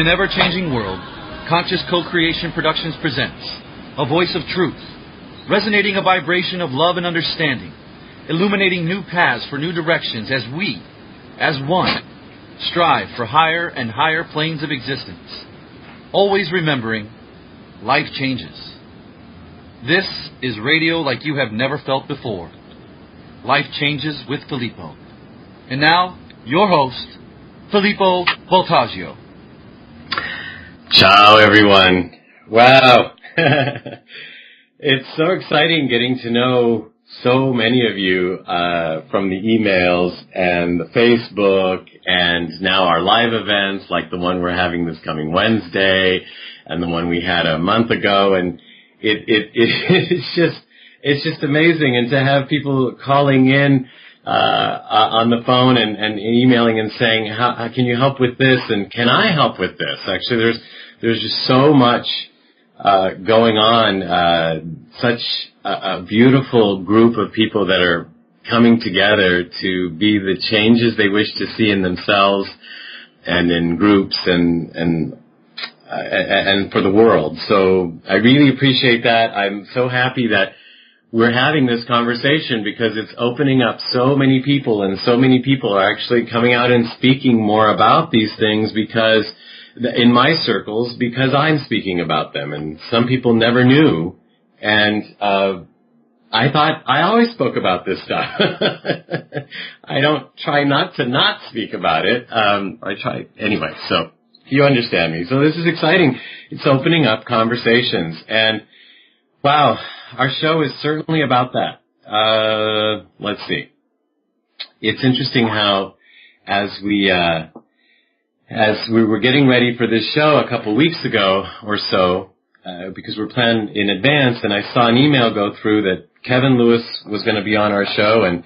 an ever-changing world, Conscious Co-Creation Productions presents a voice of truth, resonating a vibration of love and understanding, illuminating new paths for new directions as we, as one, strive for higher and higher planes of existence. Always remembering, life changes. This is radio like you have never felt before. Life Changes with Filippo. And now, your host, Filippo Voltaggio. Ciao, everyone. Wow. It's so exciting getting to know so many of you from the emails and the Facebook and now our live events like the one we're having this coming Wednesday and the one we had a month ago. And it's just amazing. And to have people calling in on the phone and emailing and saying, how can you help with this? And can I help with this? Actually, there's just so much going on, such a beautiful group of people that are coming together to be the changes they wish to see in themselves and in groups and for the world. So I really appreciate that. I'm so happy that we're having this conversation because it's opening up so many people, and so many people are actually coming out and speaking more about these things because in my circles, because I'm speaking about them, and some people never knew. And I thought I always spoke about this stuff. I don't try not to not speak about it. I try anyway. So you understand me. So this is exciting. It's opening up conversations, and wow, our show is certainly about that. Let's see. It's interesting how as we were getting ready for this show a couple weeks ago or so, because we're planned in advance, and I saw an email go through that Kevin Lewis was going to be on our show, and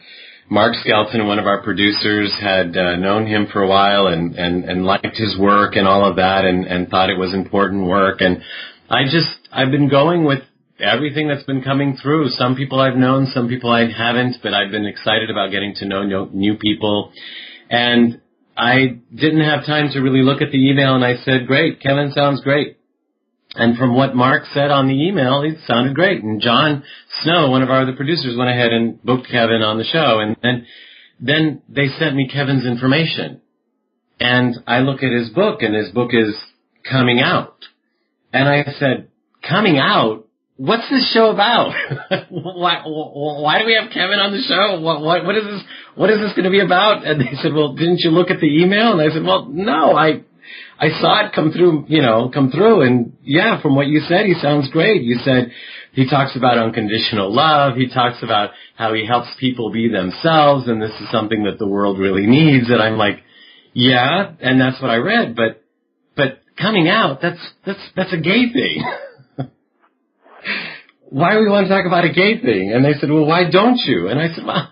Mark Skelton, one of our producers, had known him for a while and liked his work and all of that and thought it was important work. And I've been going with everything that's been coming through. Some people I've known, some people I haven't, but I've been excited about getting to know new people. And I didn't have time to really look at the email, and I said, great, Kevin sounds great. And from what Mark said on the email, it sounded great. And John Snow, one of our other producers, went ahead and booked Kevin on the show. And then they sent me Kevin's information. And I look at his book, and his book is coming out. And I said, coming out? What's this show about? Why do we have Kevin on the show? What is this going to be about? And they said, well, didn't you look at the email? And I said, well, no, I saw it come through. And yeah, from what you said, he sounds great. You said he talks about unconditional love. He talks about how he helps people be themselves. And this is something that the world really needs. And I'm like, yeah, and that's what I read. But coming out, that's a gay thing. Why do we want to talk about a gay thing? And they said, well, why don't you? And I said, well,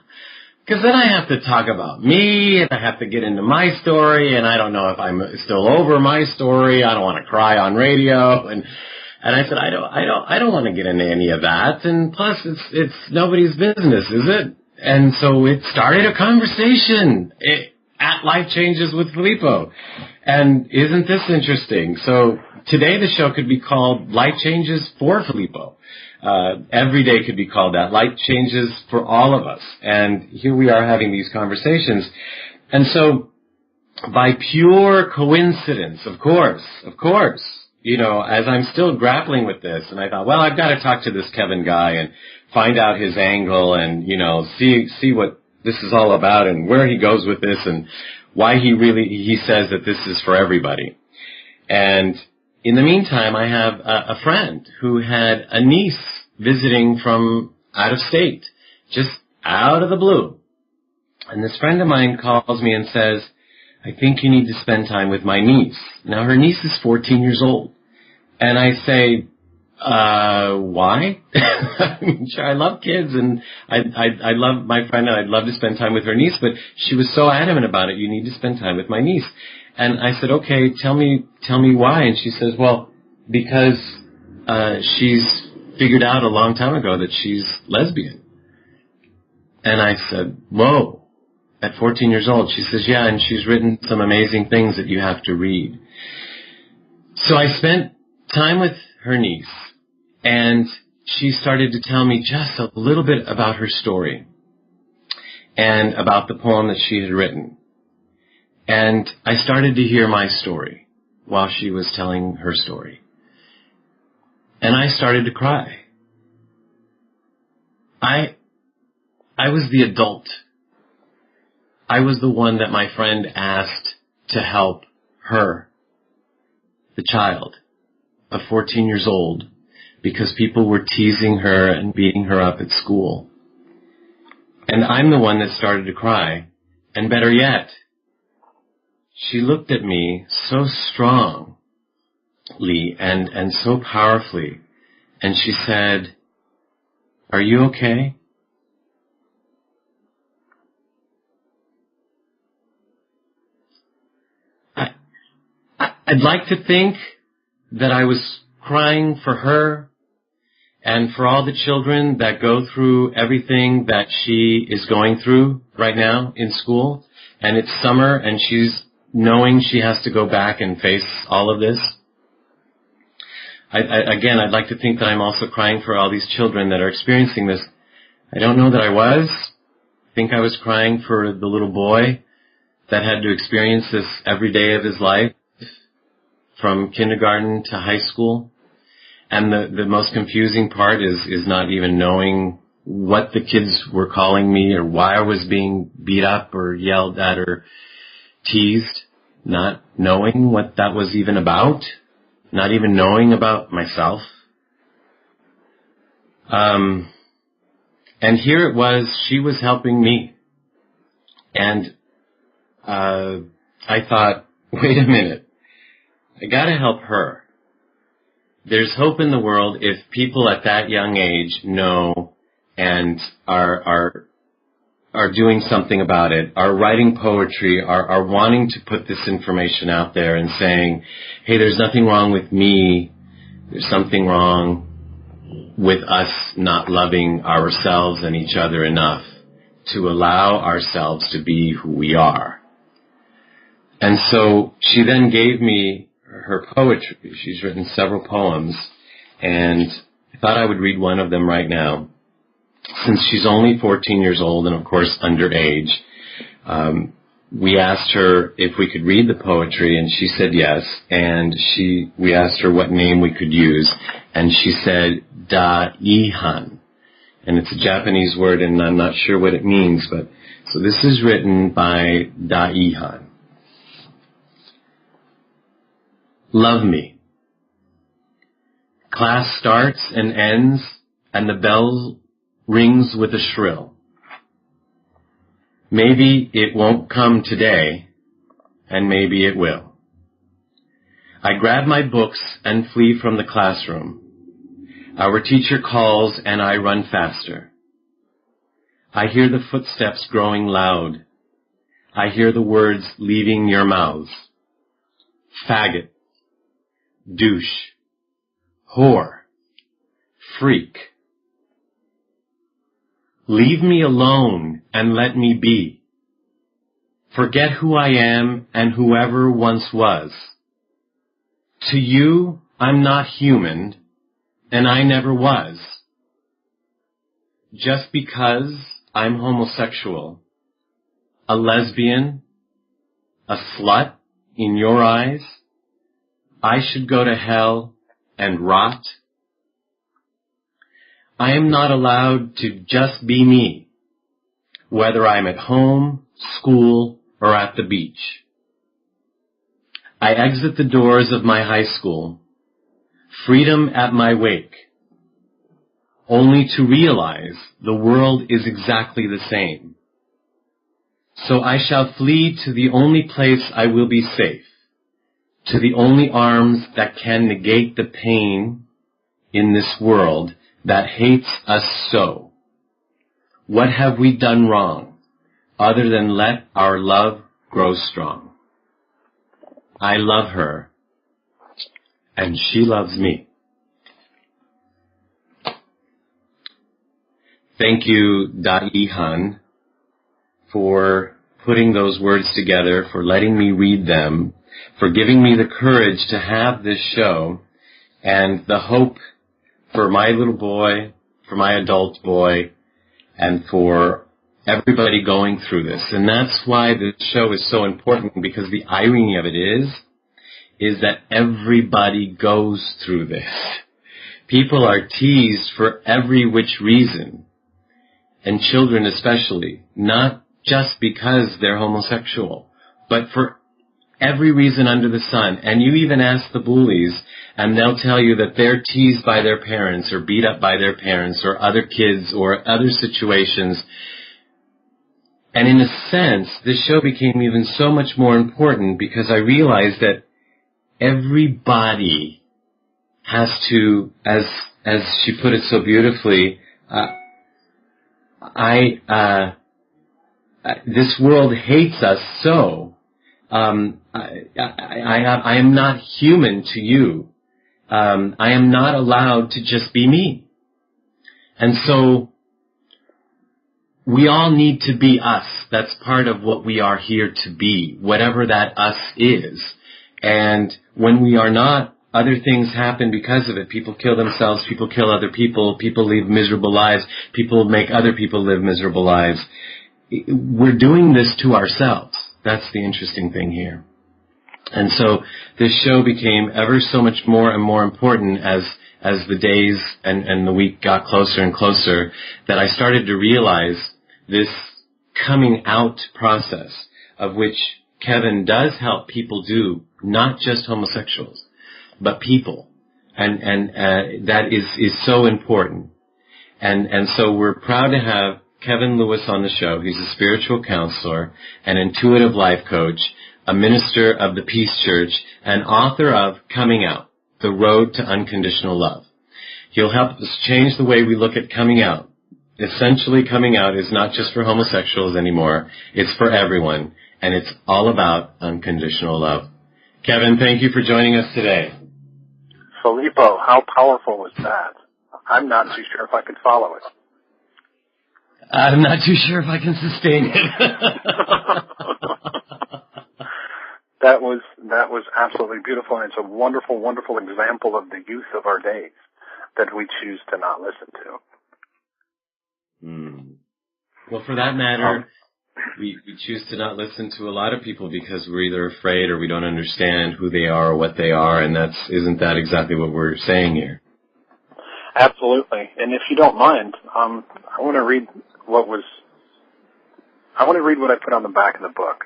because then I have to talk about me, and I have to get into my story, and I don't know if I'm still over my story. I don't want to cry on radio. And I said, I don't want to get into any of that. And plus, it's nobody's business, is it? And so it started a conversation at Life Changes with Filippo. And isn't this interesting? So today the show could be called Life Changes for Filippo. Every day could be called that. Life Changes for all of us. And here we are having these conversations. And so by pure coincidence, of course, as I'm still grappling with this, and I thought, well, I've got to talk to this Kevin guy and find out his angle and, see what this is all about and where he goes with this and why he says that this is for everybody. And in the meantime, I have a friend who had a niece visiting from out of state, just out of the blue. And this friend of mine calls me and says, I think you need to spend time with my niece. Now, her niece is 14 years old. And I say, why? I mean, sure, I love kids, and I love my friend, and I'd love to spend time with her niece, but she was so adamant about it, you need to spend time with my niece. And I said, okay, tell me why. And she says, well, because she's figured out a long time ago that she's lesbian. And I said, whoa, at 14 years old. She says, yeah, and she's written some amazing things that you have to read. So I spent time with her niece, and she started to tell me just a little bit about her story and about the poem that she had written. And I started to hear my story while she was telling her story. And I started to cry. I was the adult. I was the one that my friend asked to help her, the child of 14 years old, because people were teasing her and beating her up at school. And I'm the one that started to cry. And better yet, she looked at me so strongly and so powerfully, and she said, "Are you okay?" I'd like to think that I was crying for her and for all the children that go through everything that she is going through right now in school. And it's summer and she's knowing she has to go back and face all of this. Again, I'd like to think that I'm also crying for all these children that are experiencing this. I don't know that I was. I think I was crying for the little boy that had to experience this every day of his life, from kindergarten to high school. And the most confusing part is not even knowing what the kids were calling me or why I was being beat up or yelled at or teased, not knowing what that was even about, not even knowing about myself. And here it was, she was helping me. And I thought, wait a minute, I gotta help her. There's hope in the world if people at that young age know and are doing something about it, are writing poetry, are wanting to put this information out there and saying, hey, there's nothing wrong with me, there's something wrong with us not loving ourselves and each other enough to allow ourselves to be who we are. And so she then gave me her poetry. She's written several poems, and I thought I would read one of them right now. Since she's only 14 years old and, of course, underage, we asked her if we could read the poetry, and she said yes. And we asked her what name we could use, and she said Da-ihan. And it's a Japanese word, and I'm not sure what it means, but so this is written by Da-ihan. Love me. Class starts and ends, and the bell rings with a shrill. Maybe it won't come today, and maybe it will. I grab my books and flee from the classroom. Our teacher calls, and I run faster. I hear the footsteps growing loud. I hear the words leaving your mouths. Faggot. Douche, whore, freak. Leave me alone and let me be. Forget who I am and whoever once was. To you, I'm not human, and I never was. Just because I'm homosexual, a lesbian, a slut in your eyes, I should go to hell and rot. I am not allowed to just be me, whether I'm at home, school, or at the beach. I exit the doors of my high school, freedom at my wake, only to realize the world is exactly the same. So I shall flee to the only place I will be safe, to the only arms that can negate the pain in this world that hates us so. What have we done wrong, other than let our love grow strong? I love her, and she loves me. Thank you, Da-ihan, for putting those words together, for letting me read them. for giving me the courage to have this show and the hope for my little boy, for my adult boy, and for everybody going through this. And that's why this show is so important, because the irony of it is that everybody goes through this. People are teased for every which reason, and children especially, not just because they're homosexual, but for every reason under the sun. And you even ask the bullies, and they'll tell you that they're teased by their parents or beat up by their parents or other kids or other situations. And in a sense, this show became even so much more important because I realized that everybody has to, as she put it so beautifully, this world hates us so. I am not human to you. I am not allowed to just be me. And so we all need to be us. That's part of what we are here to be, whatever that us is. And when we are not, other things happen because of it. People kill themselves, people kill other people, people live miserable lives, people make other people live miserable lives. We're doing this to ourselves. That's the interesting thing here. And so this show became ever so much more and more important as the days and the week got closer and closer, that I started to realize this coming out process, of which Kevin does help people do, not just homosexuals, but people. And that is so important. And so we're proud to have Kevin Lewis on the show. He's a spiritual counselor, an intuitive life coach, a minister of the Peace Church, and author of Coming Out, The Road to Unconditional Love. He'll help us change the way we look at coming out. Essentially, coming out is not just for homosexuals anymore. It's for everyone, and it's all about unconditional love. Kevin, thank you for joining us today. Filippo, how powerful was that? I'm not too sure if I could follow it. I'm not too sure if I can sustain it. That was absolutely beautiful, and it's a wonderful, wonderful example of the youth of our days that we choose to not listen to. Well, for that matter, we choose to not listen to a lot of people because we're either afraid or we don't understand who they are or what they are, and isn't that exactly what we're saying here? Absolutely. And if you don't mind, I want to read what I put on the back of the book.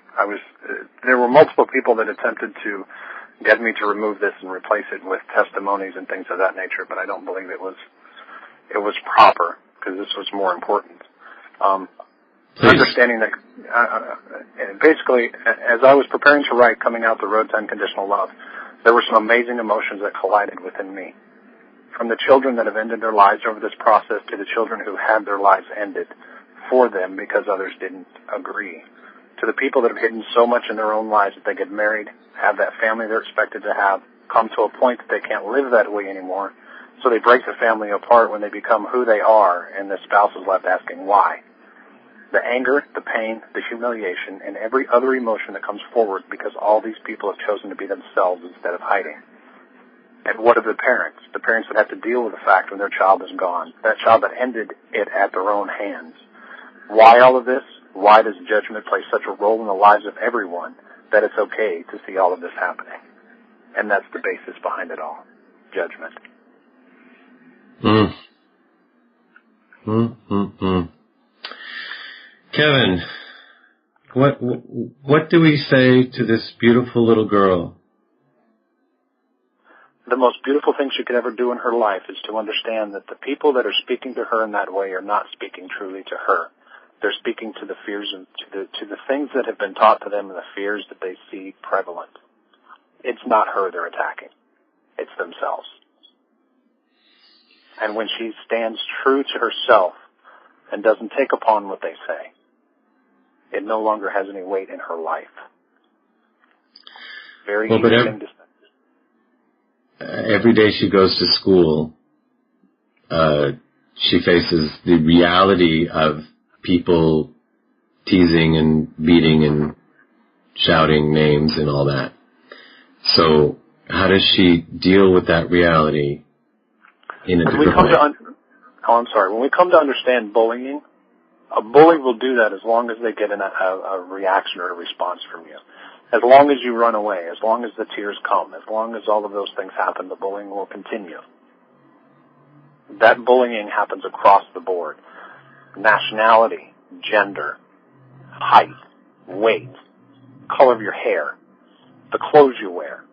There were multiple people that attempted to get me to remove this and replace it with testimonies and things of that nature, but I don't believe it was proper, because this was more important. Understanding that, basically, as I was preparing to write Coming Out, The Road to Unconditional Love, there were some amazing emotions that collided within me. From the children that have ended their lives over this process to the children who had their lives ended for them because others didn't agree, to the people that have hidden so much in their own lives that they get married, have that family they're expected to have, come to a point that they can't live that way anymore, so they break the family apart when they become who they are, and the spouse is left asking why. The anger, the pain, the humiliation, and every other emotion that comes forward because all these people have chosen to be themselves instead of hiding. And what of the parents? The parents that have to deal with the fact when their child is gone, that child that ended it at their own hands. Why all of this? Why does judgment play such a role in the lives of everyone that it's okay to see all of this happening? And that's the basis behind it all. Judgment. Kevin, what do we say to this beautiful little girl? The most beautiful thing she could ever do in her life is to understand that the people that are speaking to her in that way are not speaking truly to her. They're speaking to the fears and to the things that have been taught to them and the fears that they see prevalent. It's not her they're attacking. It's themselves. And when she stands true to herself and doesn't take upon what they say, it no longer has any weight in her life. Very easy thing to say. Every day she goes to school, she faces the reality of people teasing and beating and shouting names and all that. So how does she deal with that reality in a different way? When we come to understand bullying, a bully will do that as long as they get a reaction or a response from you. As long as you run away, as long as the tears come, as long as all of those things happen, the bullying will continue. That bullying happens across the board. Nationality, gender, height, weight, color of your hair, the clothes you wear.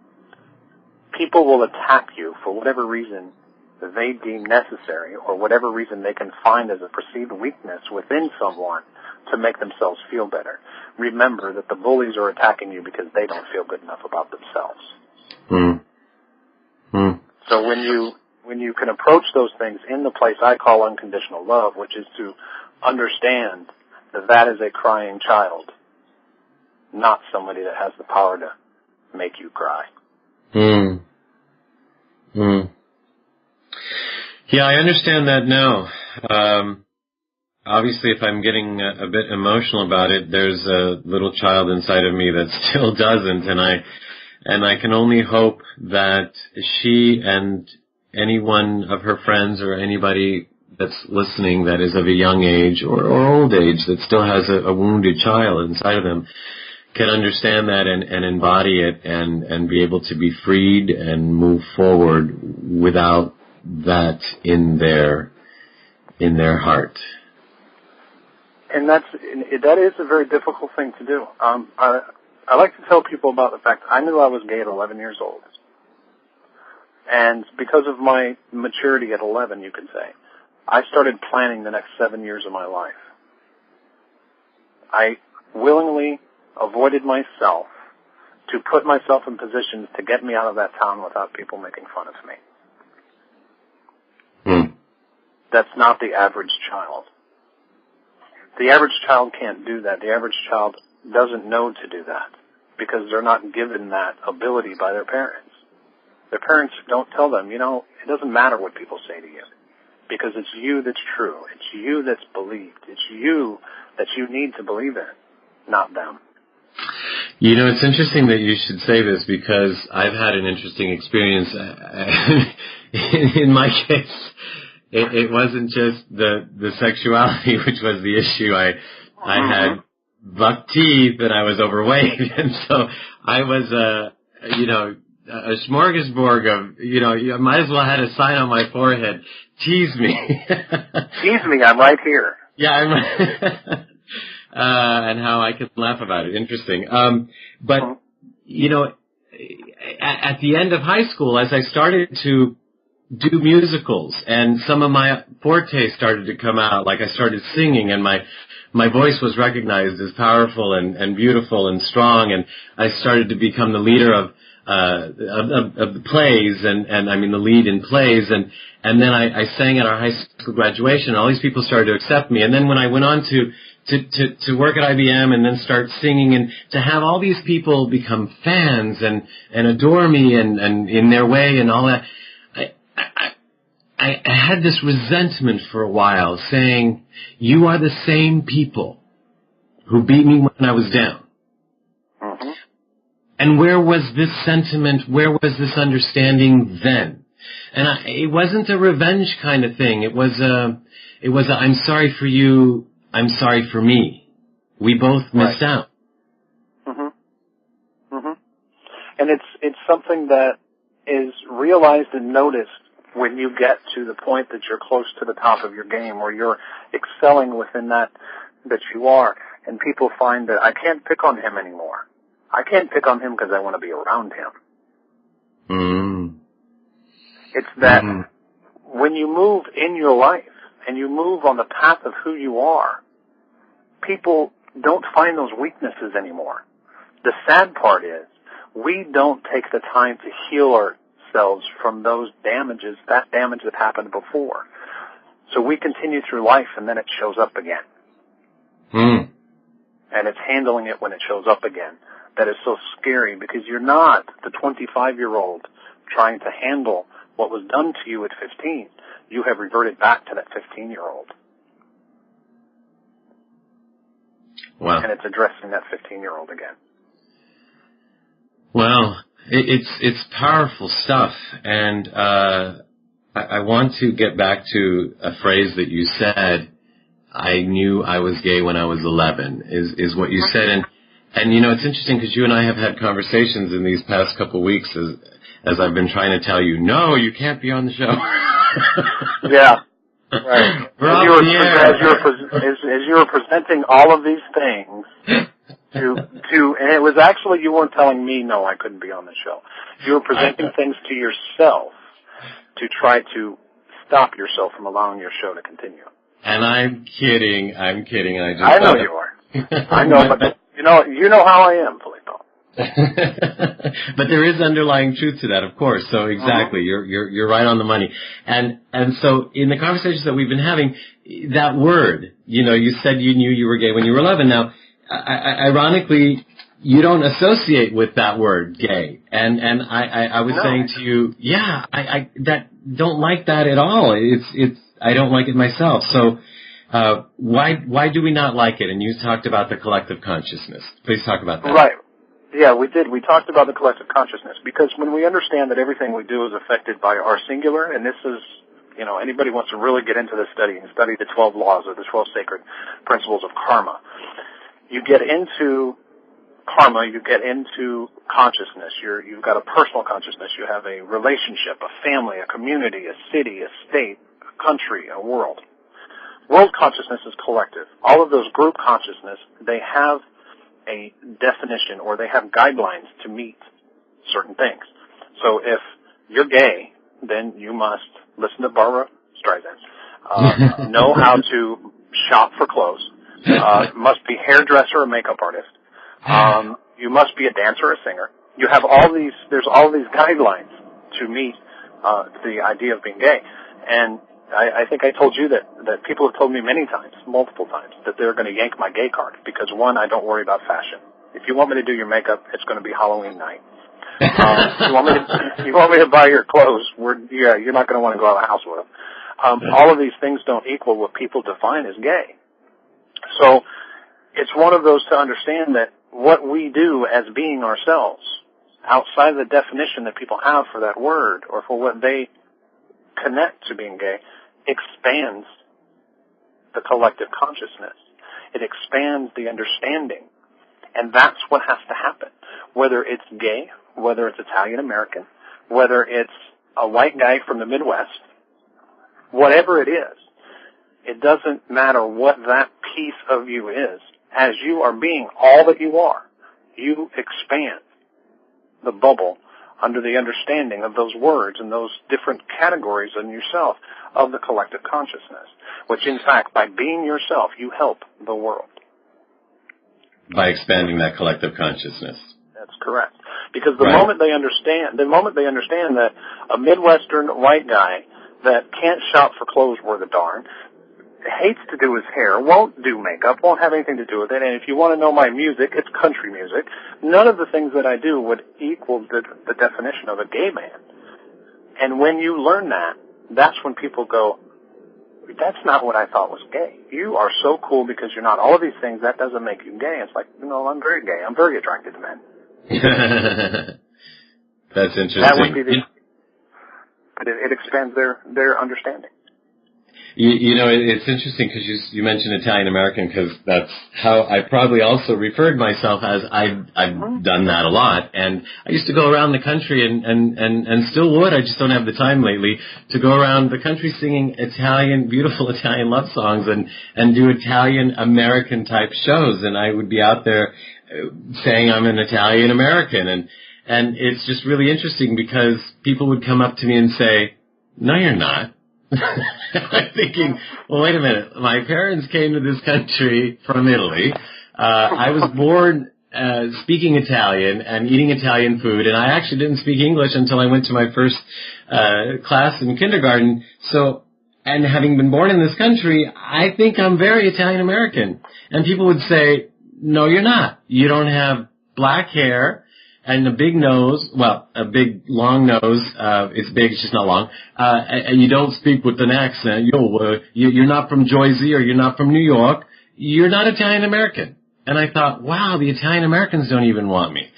People will attack you for whatever reason they deem necessary or whatever reason they can find as a perceived weakness within someone to make themselves feel better. Remember that the bullies are attacking you because they don't feel good enough about themselves. So when you can approach those things in the place I call unconditional love, which is to understand that that is a crying child, not somebody that has the power to make you cry. Yeah, I understand that now. Obviously, if I'm getting a bit emotional about it, there's a little child inside of me that still doesn't, and I can only hope that she and any one of her friends or anybody that's listening that is of a young age or old age that still has a wounded child inside of them can understand that and embody it and be able to be freed and move forward without that in their heart. And that is a very difficult thing to do. I like to tell people about the fact I knew I was gay at 11 years old. And because of my maturity at 11, you could say, I started planning the next 7 years of my life. I willingly avoided myself to put myself in positions to get me out of that town without people making fun of me. That's not the average child. The average child can't do that. The average child doesn't know to do that because they're not given that ability by their parents. Their parents don't tell them, it doesn't matter what people say to you because it's you that's true. It's you that's believed. It's you that you need to believe in, not them. It's interesting that you should say this because I've had an interesting experience. In my case, it wasn't just the sexuality, which was the issue. I had buck teeth and I was overweight, and so I was a smorgasbord of you might as well had a sign on my forehead, tease me. Tease me, I'm right here. Yeah, I'm and how I could laugh about it. Interesting. But at the end of high school, as I started to do musicals and some of my forte started to come out, like I started singing and my voice was recognized as powerful and beautiful and strong, and I started to become the leader of the plays and I mean the lead in plays, and then I sang at our high school graduation, and all these people started to accept me. And then when I went on to work at IBM and then start singing, and to have all these people become fans and adore me and in their way and all that, I had this resentment for a while, saying, you are the same people who beat me when I was down. And where was this sentiment? Where was this understanding then? And it wasn't a revenge kind of thing. It was a I'm sorry for you, I'm sorry for me. We both missed out. And it's something that is realized and noticed when you get to the point that you're close to the top of your game, or you're excelling within that you are, and people find that I can't pick on him anymore. I can't pick on him because I want to be around him. It's that when you move in your life and you move on the path of who you are, people don't find those weaknesses anymore. The sad part is we don't take the time to heal ourselves from those damages, that damage that happened before. So we continue through life and then it shows up again. And it's handling it when it shows up again that is so scary, because you're not the 25-year-old trying to handle what was done to you at 15. You have reverted back to that 15-year-old. Wow. And it's addressing that 15-year-old again. Well, It's powerful stuff, and I want to get back to a phrase that you said. I knew I was gay when I was 11. Is what you said, and you know, it's interesting because you and I have had conversations in these past couple of weeks as I've been trying to tell you, no, you can't be on the show. Yeah. Right. As you were presenting all of these things and it was actually, you weren't telling me, no, I couldn't be on the show. You were presenting things to yourself to try to stop yourself from allowing your show to continue. And I'm kidding. I know you are. I know, but you know how I am, Filippo. But there is underlying truth to that, of course. So exactly, you're right on the money. And so in the conversations that we've been having, that word, you know, you said you knew you were gay when you were 11. Now, ironically, you don't associate with that word, gay. And I was saying to you, yeah, I don't like that at all. I don't like it myself. So why do we not like it? And you talked about the collective consciousness. Please talk about that. Right. Yeah, we did. We talked about the collective consciousness because when we understand that everything we do is affected by our singular, and this is, you know, anybody wants to really get into this study and study the 12 laws or the 12 sacred principles of karma, you get into karma, you get into consciousness. You've got a personal consciousness. You have a relationship, a family, a community, a city, a state, a country, a world. World consciousness is collective. All of those group consciousness, they have a definition or they have guidelines to meet certain things. So if you're gay, then you must listen to Barbara Streisand, know how to shop for clothes, must be hairdresser or makeup artist, you must be a dancer or a singer. You have there's all these guidelines to meet the idea of being gay. And I think I told you that people have told me many times, multiple times, that they're going to yank my gay card because, one, I don't worry about fashion. If you want me to do your makeup, it's going to be Halloween night. If you want me to buy your clothes, you're not going to want to go out of the house with them. All of these things don't equal what people define as gay. So it's one of those to understand that what we do as being ourselves, outside of the definition that people have for that word or for what they connect to being gay, expands the collective consciousness. It expands the understanding. And that's what has to happen. Whether it's gay, whether it's Italian American, whether it's a white guy from the Midwest, whatever it is, it doesn't matter what that piece of you is. As you are being all that you are, you expand the bubble under the understanding of those words and those different categories in yourself of the collective consciousness, which in fact, by being yourself, you help the world. By expanding that collective consciousness. That's correct. Because the moment they understand that a Midwestern white guy that can't shop for clothes worth a darn, hates to do his hair, won't do makeup, won't have anything to do with it, and if you want to know my music, it's country music, none of the things that I do would equal the definition of a gay man. And when you learn that, that's when people go, that's not what I thought was gay. You are so cool because you're not all of these things, that doesn't make you gay. It's like, no, I'm very gay. I'm very attracted to men. That's interesting. That would be but it expands their understanding. You know, it's interesting because you mentioned Italian American because that's how I probably also referred myself as. I've done that a lot, and I used to go around the country and still would. I just don't have the time lately to go around the country singing beautiful Italian love songs and do Italian American type shows, and I would be out there saying I'm an Italian American, and it's just really interesting because people would come up to me and say, "No, you're not." I'm thinking, well, wait a minute. My parents came to this country from Italy. I was born speaking Italian and eating Italian food, and I actually didn't speak English until I went to my first class in kindergarten. So, and having been born in this country, I think I'm very Italian American. And people would say, no, you're not. You don't have black hair. And a big nose, well, a big, long nose, it's big, it's just not long, and you don't speak with an accent, you're not from Jersey or you're not from New York, you're not Italian American. And I thought, wow, the Italian Americans don't even want me.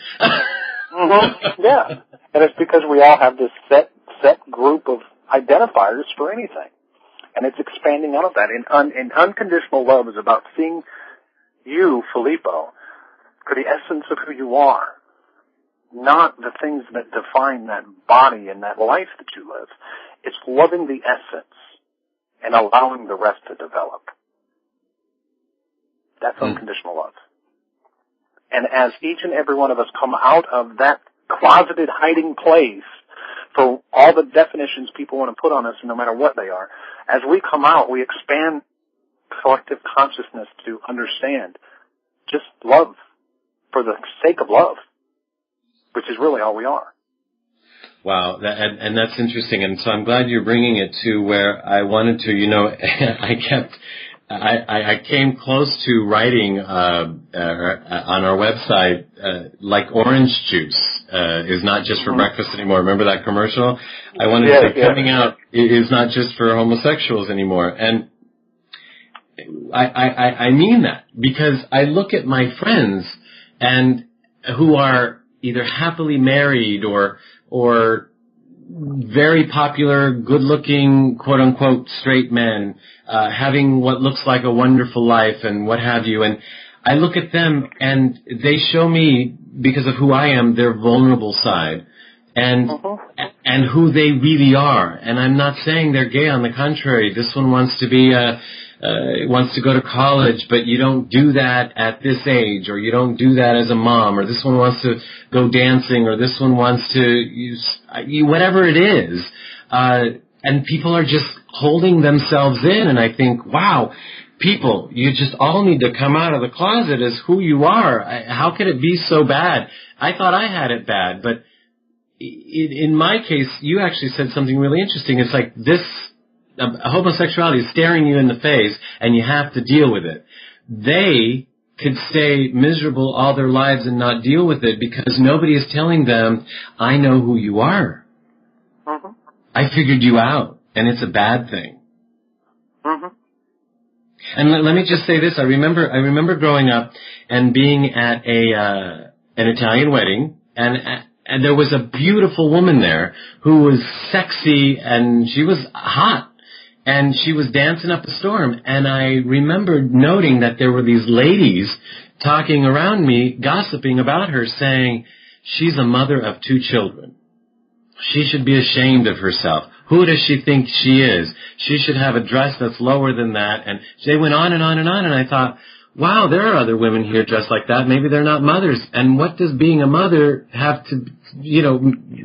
Mm-hmm. Yeah. And it's because we all have this set group of identifiers for anything. And it's expanding out of that. And unconditional love is about seeing you, Filippo, for the essence of who you are, not the things that define that body and that life that you live. It's loving the essence and allowing the rest to develop. That's unconditional love. And as each and every one of us come out of that closeted hiding place for all the definitions people want to put on us, no matter what they are, as we come out, we expand collective consciousness to understand just love for the sake of love, which is really all we are. Wow, and that's interesting. And so I'm glad you're bringing it to where I wanted to. I came close to writing on our website, like orange juice is not just for breakfast anymore. Remember that commercial? I wanted to say coming out is not just for homosexuals anymore. And I mean that, because I look at my friends and who are either happily married or very popular, good-looking, quote-unquote, straight men, having what looks like a wonderful life and what have you. And I look at them and they show me, because of who I am, their vulnerable side and who they really are. And I'm not saying they're gay. On the contrary, this one wants to be wants to go to college, but you don't do that at this age, or you don't do that as a mom, or this one wants to go dancing, or this one wants to use whatever it is. And people are just holding themselves in, and I think, wow, people, you just all need to come out of the closet as who you are. How could it be so bad? I thought I had it bad, but in my case, you actually said something really interesting. It's like this homosexuality is staring you in the face, and you have to deal with it. They could stay miserable all their lives and not deal with it because nobody is telling them, I know who you are. I figured you out, and it's a bad thing. And let me just say this. I remember growing up and being at an Italian wedding, and there was a beautiful woman there who was sexy, and she was hot. And she was dancing up a storm, and I remembered noting that there were these ladies talking around me, gossiping about her, saying, she's a mother of 2 children. She should be ashamed of herself. Who does she think she is? She should have a dress that's lower than that. And they went on and on and on, and I thought, wow, there are other women here dressed like that. Maybe they're not mothers. And what does being a mother have to,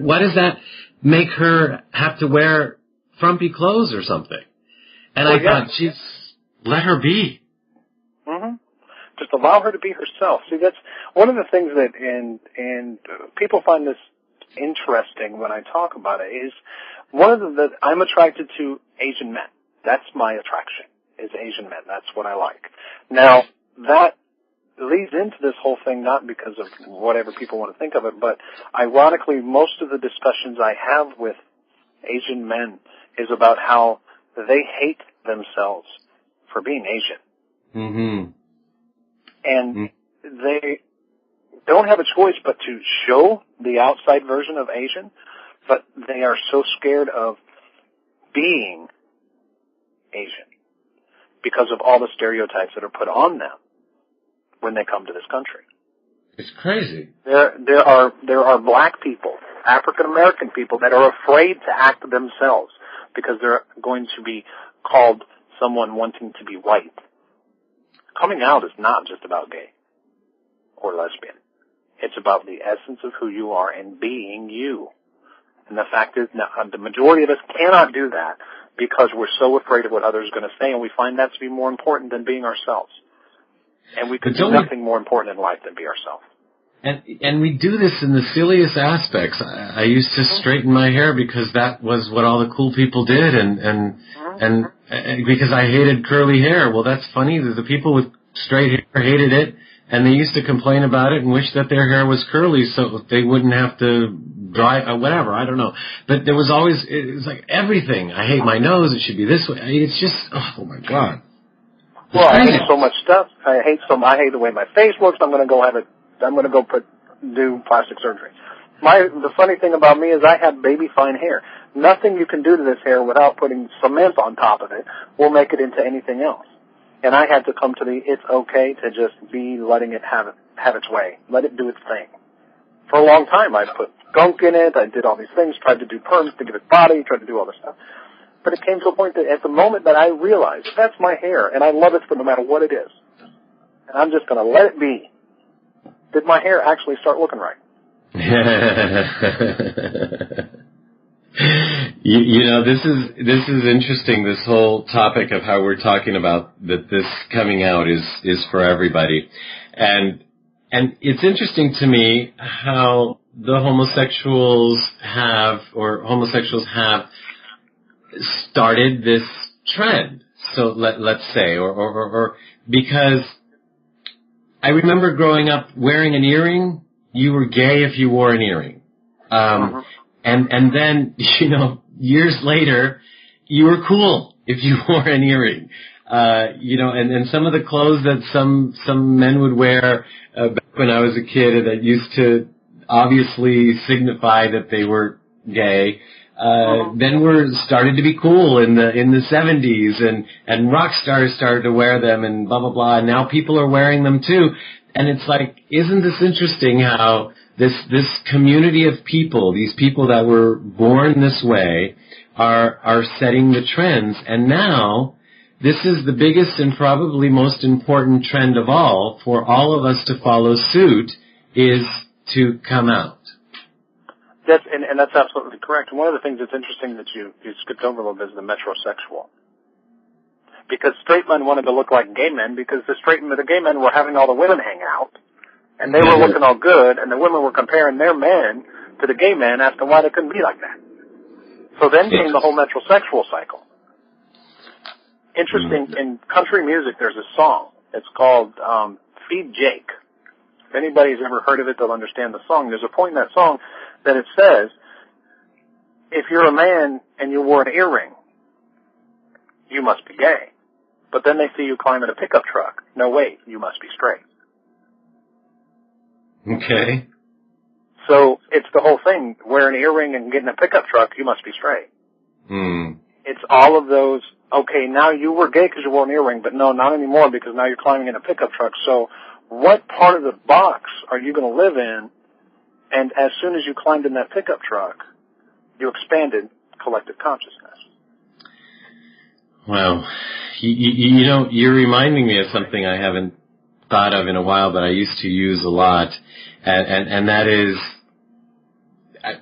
what does that make her have to wear frumpy clothes or something? And I thought, geez, let her be. Just allow her to be herself. See, that's one of the things that, and people find this interesting when I talk about it, is one of the, I'm attracted to Asian men. That's my attraction, is Asian men. That's what I like. Now, that leads into this whole thing, not because of whatever people want to think of it, but ironically, most of the discussions I have with Asian men is about how they hate themselves for being Asian. And they don't have a choice but to show the outside version of Asian, but they are so scared of being Asian because of all the stereotypes that are put on them when they come to this country. It's crazy. There are black people, African American people, that are afraid to act themselves because they're going to be called someone wanting to be white. Coming out is not just about gay or lesbian. It's about the essence of who you are and being you. And the fact is, the majority of us cannot do that because we're so afraid of what others are going to say, and we find that to be more important than being ourselves. And we could do nothing more important in life than be ourselves. And we do this in the silliest aspects. I used to straighten my hair because that was what all the cool people did, and because I hated curly hair. Well, that's funny. The people with straight hair hated it, and they used to complain about it and wish that their hair was curly so they wouldn't have to dry whatever. I don't know. But there was always, it was like everything. I hate my nose. It should be this way. It's just, oh my God. Well, I hate so much stuff. I hate the way my face looks. I'm going to go do plastic surgery. The funny thing about me is I have baby fine hair. Nothing you can do to this hair without putting cement on top of it will make it into anything else. And I had to come to it's okay to just be letting it have its way. Let it do its thing. For a long time, I put gunk in it. I did all these things, tried to do perms to give it body, tried to do all this stuff. But it came to a point that at the moment that I realized that's my hair, and I love it for no matter what it is, and I'm just going to let it be, did my hair actually start looking right? you know, this is interesting, this whole topic of how we're talking about that this coming out is for everybody. And it's interesting to me how the homosexuals have started this trend. So let's say, or because I remember growing up wearing an earring, you were gay if you wore an earring. And then, you know, years later, you were cool if you wore an earring. You know, and some of the clothes that some men would wear back when I was a kid that used to obviously signify that they were gay, then were started to be cool in the 70s, and rock stars started to wear them and blah, blah, blah, and now people are wearing them too. And it's like, isn't this interesting how this community of people, these people that were born this way, are setting the trends, and now this is the biggest and probably most important trend of all for all of us to follow suit, is to come out. And that's absolutely correct. And one of the things that's interesting that you skipped over a little bit is the metrosexual. Because straight men wanted to look like gay men because the gay men were having all the women hang out, and they were looking all good, and the women were comparing their men to the gay men, asking why they couldn't be like that. So then came the whole metrosexual cycle. Interesting, in country music, there's a song. It's called Feed Jake. If anybody's ever heard of it, they'll understand the song. There's a point in that song that it says, if you're a man and you wore an earring, you must be gay. But then they see you climbing a pickup truck. No, wait, you must be straight. Okay. So it's the whole thing. Wear an earring and get in a pickup truck, you must be straight. It's all of those, okay, now you were gay because you wore an earring, but no, not anymore because now you're climbing in a pickup truck. So what part of the box are you going to live in? And as soon as you climbed in that pickup truck, you expanded collective consciousness. Wow. You know, you're reminding me of something I haven't thought of in a while, but I used to use a lot, and that is,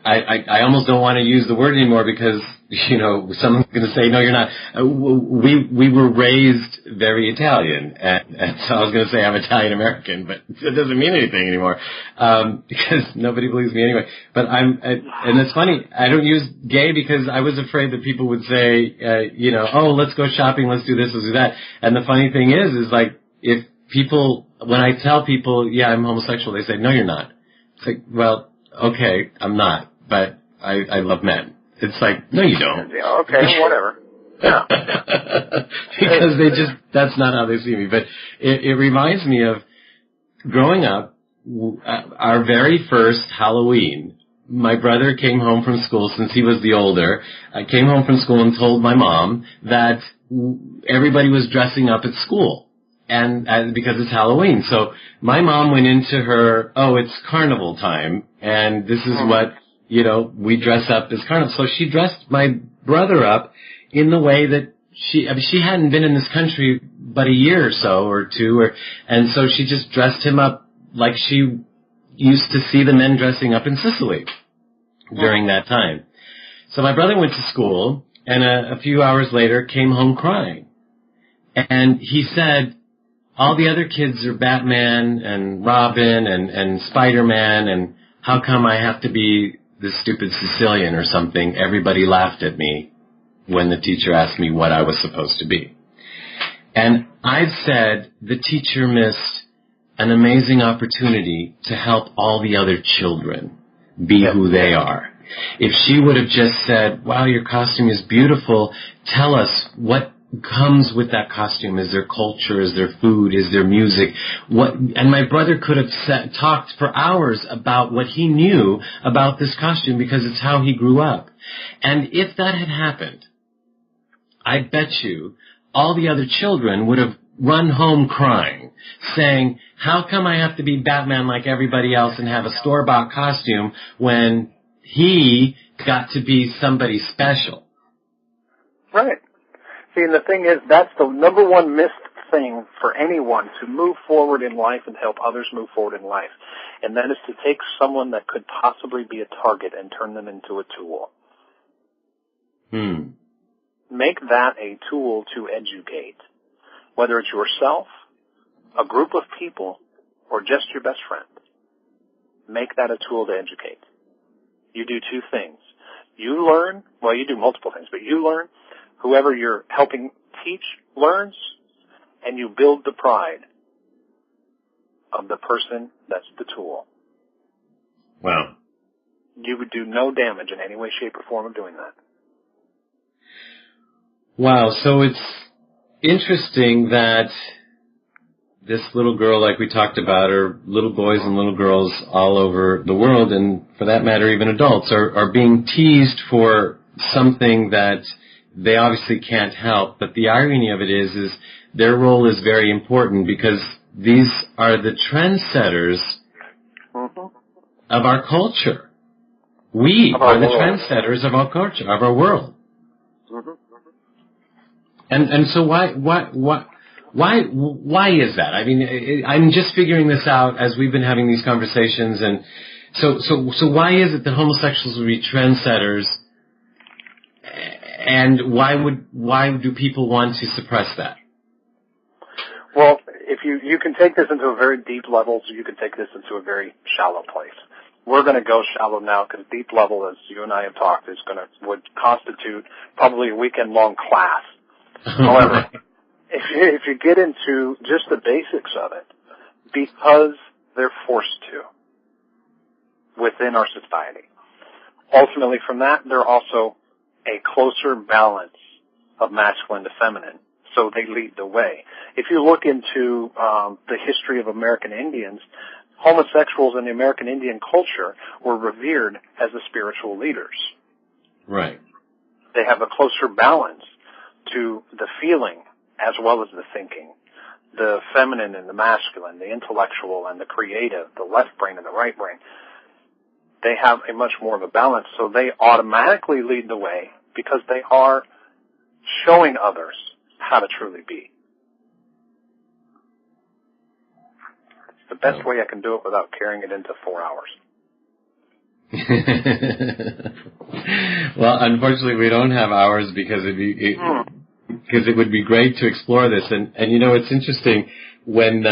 I almost don't want to use the word anymore because, you know, someone's going to say, no, you're not. We were raised very Italian, and so I was going to say I'm Italian-American, but it doesn't mean anything anymore, because nobody believes me anyway. But and it's funny, I don't use gay because I was afraid that people would say, you know, oh, let's go shopping, let's do this, let's do that. And the funny thing is like, if people, when I tell people, yeah, I'm homosexual, they say, no, you're not. It's like, well, okay, I'm not, but I love men. It's like, no, you don't. Yeah, okay, whatever. Yeah. Because that's not how they see me. But it reminds me of growing up, our very first Halloween. My brother came home from school, since he was the older. I came home from school and told my mom that everybody was dressing up at school. And because it's Halloween. So my mom went into her, oh, it's carnival time, and this is what, you know, we dress up as carnival. So she dressed my brother up in the way that she hadn't been in this country but a year or so, or two, and so she just dressed him up like she used to see the men dressing up in Sicily during that time. So my brother went to school, and a few hours later came home crying. And he said, all the other kids are Batman and Robin and Spider-Man, and how come I have to be this stupid Sicilian or something? Everybody laughed at me when the teacher asked me what I was supposed to be. And I've said the teacher missed an amazing opportunity to help all the other children be who they are. If she would have just said, wow, your costume is beautiful, tell us, what comes with that costume? Is there culture? Is there food? Is there music? And my brother could have talked for hours about what he knew about this costume because it's how he grew up. And if that had happened, I bet you all the other children would have run home crying, saying, how come I have to be Batman like everybody else and have a store-bought costume when he got to be somebody special? Right. See, and the thing is, that's the number one missed thing for anyone to move forward in life and help others move forward in life. And that is to take someone that could possibly be a target and turn them into a tool. Make that a tool to educate. Whether it's yourself, a group of people, or just your best friend. Make that a tool to educate. You do two things. You learn, well, you do multiple things, but you learn, whoever you're helping teach learns, and you build the pride of the person that's the tool. Wow. You would do no damage in any way, shape, or form of doing that. Wow, so it's interesting that this little girl, like we talked about, or little boys and little girls all over the world, and for that matter even adults, are being teased for something that they obviously can't help. But the irony of it is their role is very important because these are the trendsetters of our culture. We are the trendsetters of our culture, of our world. And so why is that? I mean, I'm just figuring this out as we've been having these conversations, and so why is it that homosexuals would be trendsetters, and why do people want to suppress that? Well, if you can take this into a very deep level, so you can take this into a very shallow place. We're going to go shallow now because deep level, as you and I have talked, would constitute probably a weekend-long class. However, if you get into just the basics of it, because they're forced to within our society, ultimately from that, they're also a closer balance of masculine to feminine, so they lead the way. If you look into the history of American Indians, homosexuals in the American Indian culture were revered as the spiritual leaders. Right. They have a closer balance to the feeling as well as the thinking, the feminine and the masculine, the intellectual and the creative, the left brain and the right brain. They have a much more of a balance, so they automatically lead the way because they are showing others how to truly be. It's the best way I can do it without carrying it into 4 hours. Well, unfortunately, we don't have hours because it would be great to explore this. And you know, it's interesting when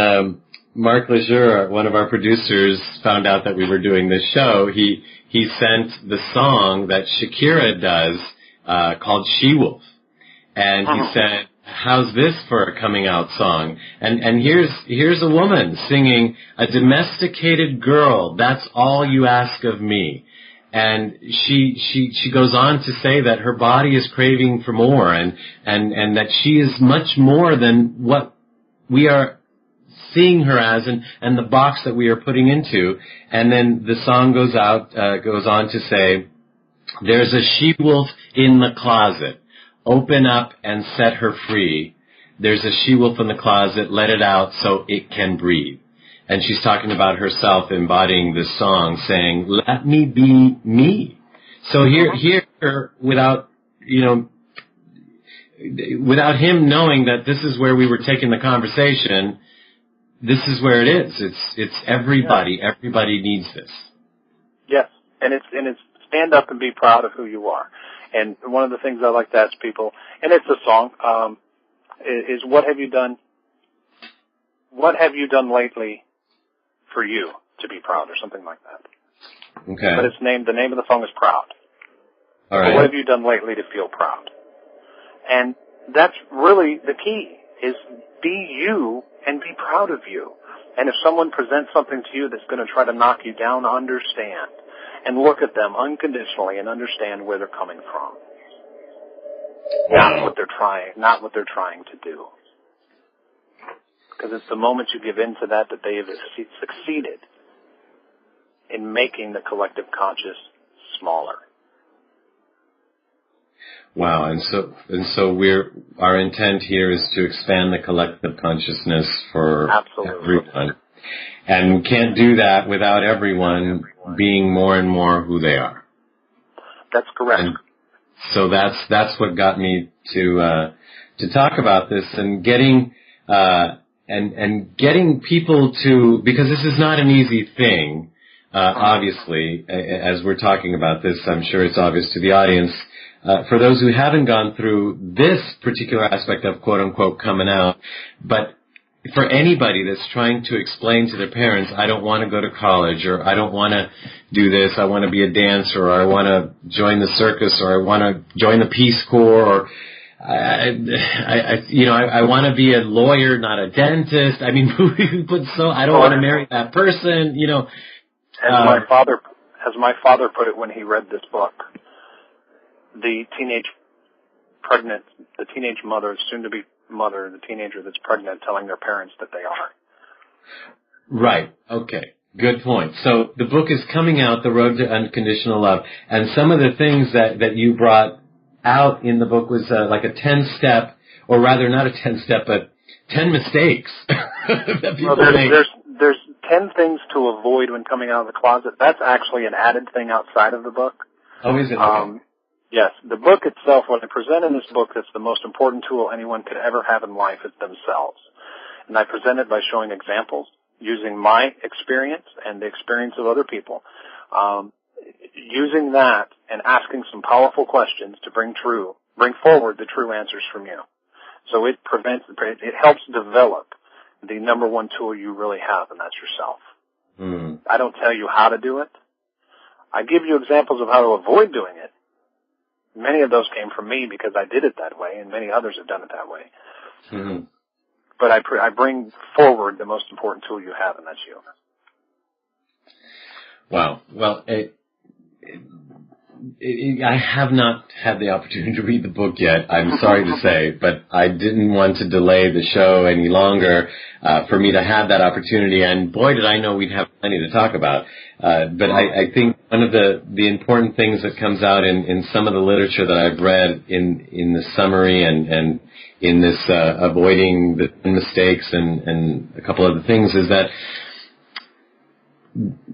Mark Lejeune, one of our producers, found out that we were doing this show. He sent the song that Shakira does called She-Wolf, and he said, "How's this for a coming out song?" And here's a woman singing, "A domesticated girl, that's all you ask of me." And she goes on to say that her body is craving for more, and that she is much more than what we are seeing her as, and the box that we are putting into. And then the song goes on to say, "There's a she-wolf in the closet. Open up and set her free. There's a she-wolf in the closet. Let it out so it can breathe." And she's talking about herself embodying this song, saying, "Let me be me." So here, without him knowing that this is where we were taking the conversation, this is where it is. It's everybody. Yeah. Everybody needs this. Yes, and it's stand up and be proud of who you are. And one of the things I like to ask people, and it's a song, is what have you done? What have you done lately for you to be proud, or something like that? Okay. But the name of the song is Proud. All right. So what have you done lately to feel proud? And that's really the key, is be you and be proud of you. And if someone presents something to you that's going to try to knock you down, understand. And look at them unconditionally and understand where they're coming from. not what they're trying to do. Because it's the moment you give in to that they have succeeded in making the collective conscious smaller. Wow, and so our intent here is to expand the collective consciousness for everyone. And we can't do that without everyone being more and more who they are. That's correct. And so that's what got me to talk about this and getting getting people to, because this is not an easy thing. Obviously, as we're talking about this, I'm sure it's obvious to the audience. For those who haven't gone through this particular aspect of quote-unquote coming out, but for anybody that's trying to explain to their parents, I don't want to go to college, or I don't want to do this, I want to be a dancer, or I want to join the circus, or I want to join the Peace Corps, or I want to be a lawyer, not a dentist. I mean, I don't want to marry that person, As my father put it when he read this book, the teenage mother, soon-to-be mother, the teenager that's pregnant, telling their parents that they are. Right. Okay. Good point. So the book is coming out, The Road to Unconditional Love, and some of the things that you brought out in the book was like a 10-step, or rather not a 10-step, but 10 mistakes that people make. There's 10 things to avoid when coming out of the closet. That's actually an added thing outside of the book. Oh, is it? Okay. Yes, the book itself, what I present in this book, that's the most important tool anyone could ever have in life is themselves. And I present it by showing examples, using my experience and the experience of other people, using that and asking some powerful questions to bring forward the true answers from you. So it helps develop the number one tool you really have, and that's yourself. Mm. I don't tell you how to do it. I give you examples of how to avoid doing it. Many of those came from me because I did it that way, and many others have done it that way. Mm-hmm. But I bring forward the most important tool you have, and that's you. Wow. Well, I have not had the opportunity to read the book yet, I'm sorry to say, but I didn't want to delay the show any longer for me to have that opportunity, and boy, did I know we'd have plenty to talk about. But I think one of the important things that comes out in some of the literature that I've read in the summary and in this avoiding the mistakes and a couple other things is that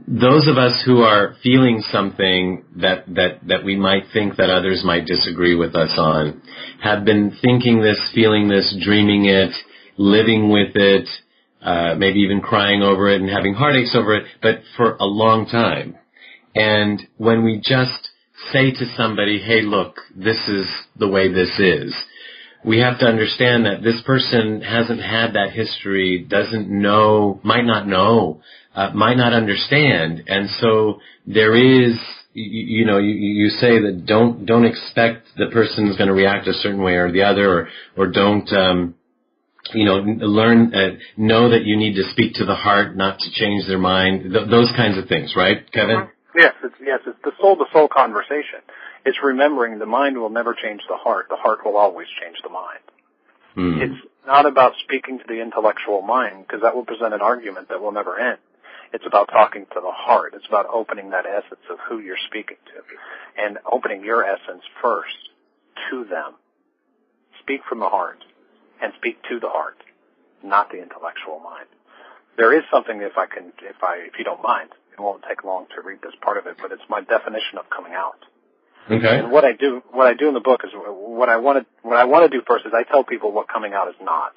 those of us who are feeling something that we might think that others might disagree with us on have been thinking this, feeling this, dreaming it, living with it, maybe even crying over it and having heartaches over it, but for a long time. And when we just say to somebody, hey, look, this is the way this is, we have to understand that this person hasn't had that history, doesn't know, might not know, might not understand. And so there is, you say that don't expect the person's going to react a certain way or the other, or don't, know that you need to speak to the heart, not to change their mind, those kinds of things, right, Kevin? Yes, it's the soul-to-soul conversation. It's remembering the mind will never change the heart will always change the mind. Hmm. It's not about speaking to the intellectual mind, because that will present an argument that will never end. It's about talking to the heart. It's about opening that essence of who you're speaking to, and opening your essence first to them. Speak from the heart, and speak to the heart, not the intellectual mind. There is something, if you don't mind, it won't take long to read this part of it, but it's my definition of coming out. Okay. And what I do in the book is what I want to do first is I tell people what coming out is not.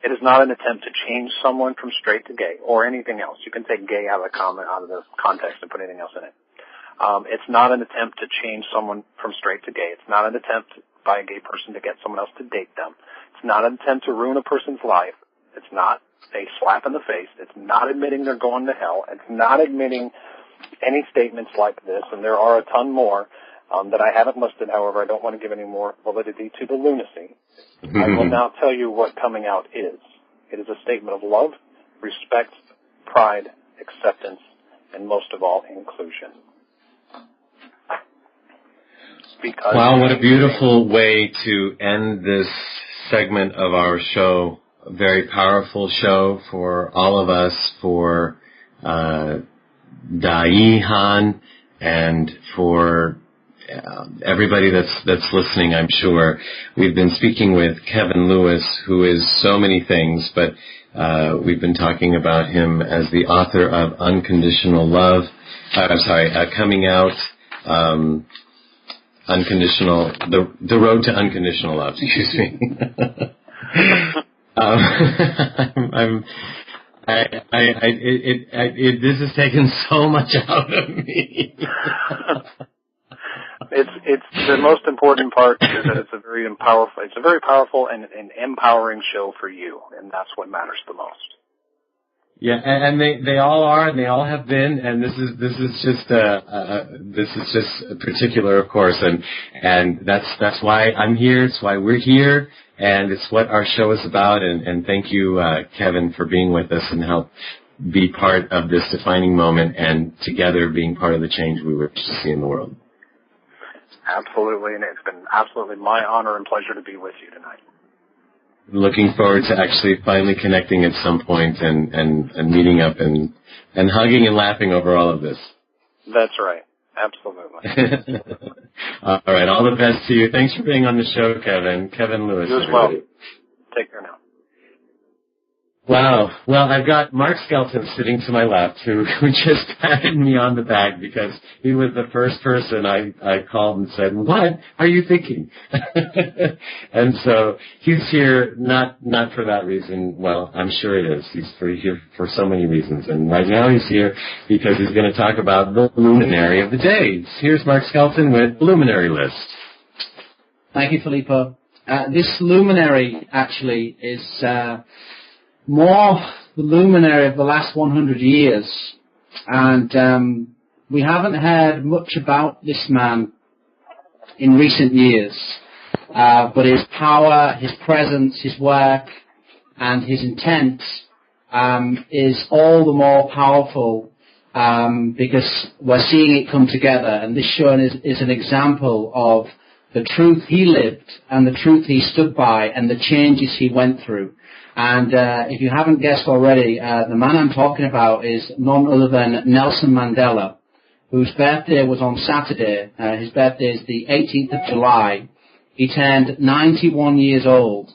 It is not an attempt to change someone from straight to gay or anything else. You can take gay out of the context and put anything else in it. It's not an attempt to change someone from straight to gay. It's not an attempt by a gay person to get someone else to date them. It's not an attempt to ruin a person's life. It's not a slap in the face. It's not admitting they're going to hell. It's not admitting any statements like this, and there are a ton more that I haven't listed. However, I don't want to give any more validity to the lunacy. I will now tell you what coming out is. It is a statement of love, respect, pride, acceptance, and most of all, inclusion. because... Wow, what a beautiful way to end this segment of our show. A very powerful show for all of us, for Daihan, and for everybody that's listening, I'm sure. We've been speaking with Kevin Lewis, who is so many things, but we've been talking about him as the author of Unconditional Love. Coming Out, Unconditional, the Road to Unconditional Love, excuse me. This has taken so much out of me. It's the most important part is that it's a very powerful and empowering show for you, and that's what matters the most. Yeah, and they all are, and they all have been, and this is just particular, of course, and that's why I'm here. It's why we're here, and it's what our show is about. And thank you, Kevin, for being with us and help be part of this defining moment, and together being part of the change we wish to see in the world. Absolutely, and it's been absolutely my honor and pleasure to be with you tonight. Looking forward to actually finally connecting at some point and meeting up and hugging and laughing over all of this. That's right. Absolutely. All right. All the best to you. Thanks for being on the show, Kevin. Kevin Lewis. You as well. Take care now. Wow. Well, I've got Mark Skelton sitting to my left who just patted me on the back because he was the first person I called and said, "What are you thinking?" And so he's here not for that reason. Well, I'm sure it is. He's here for so many reasons. And right now he's here because he's going to talk about the luminary of the day. Here's Mark Skelton with the Luminary List. Thank you, Filippo. This luminary actually is... more the luminary of the last 100 years. And we haven't heard much about this man in recent years. But his power, his presence, his work, and his intent is all the more powerful because we're seeing it come together. And this show is an example of the truth he lived and the truth he stood by and the changes he went through. And if you haven't guessed already, the man I'm talking about is none other than Nelson Mandela, whose birthday was on Saturday. His birthday is the 18th of July. He turned 91 years old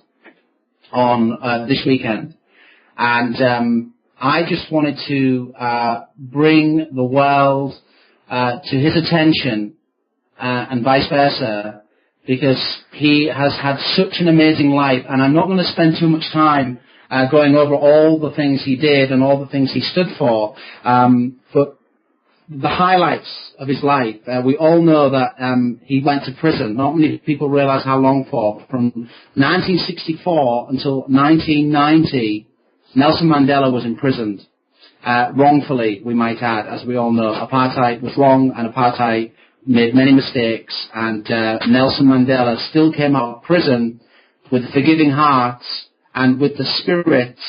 on this weekend. And I just wanted to bring the world to his attention and vice versa, because he has had such an amazing life, and I'm not going to spend too much time going over all the things he did and all the things he stood for, but the highlights of his life, we all know that he went to prison. Not many people realize how long for. From 1964 until 1990, Nelson Mandela was imprisoned, wrongfully, we might add, as we all know. Apartheid was wrong, and apartheid made many mistakes, and Nelson Mandela still came out of prison with a forgiving heart and with the spirits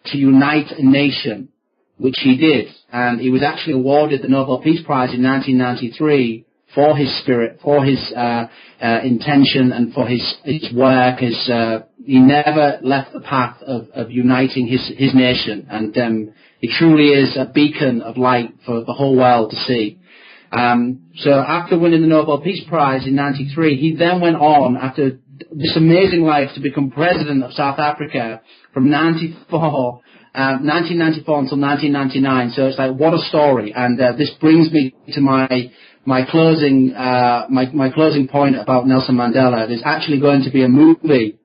to unite a nation, which he did. And he was actually awarded the Nobel Peace Prize in 1993 for his spirit, for his intention, and for his work. He never left the path of uniting his nation, and he truly is a beacon of light for the whole world to see. So after winning the Nobel Peace Prize in 1993, he then went on, after this amazing life, to become president of South Africa from 1994 until 1999. So it's like, what a story. And this brings me to my closing point about Nelson Mandela. There's actually going to be a movie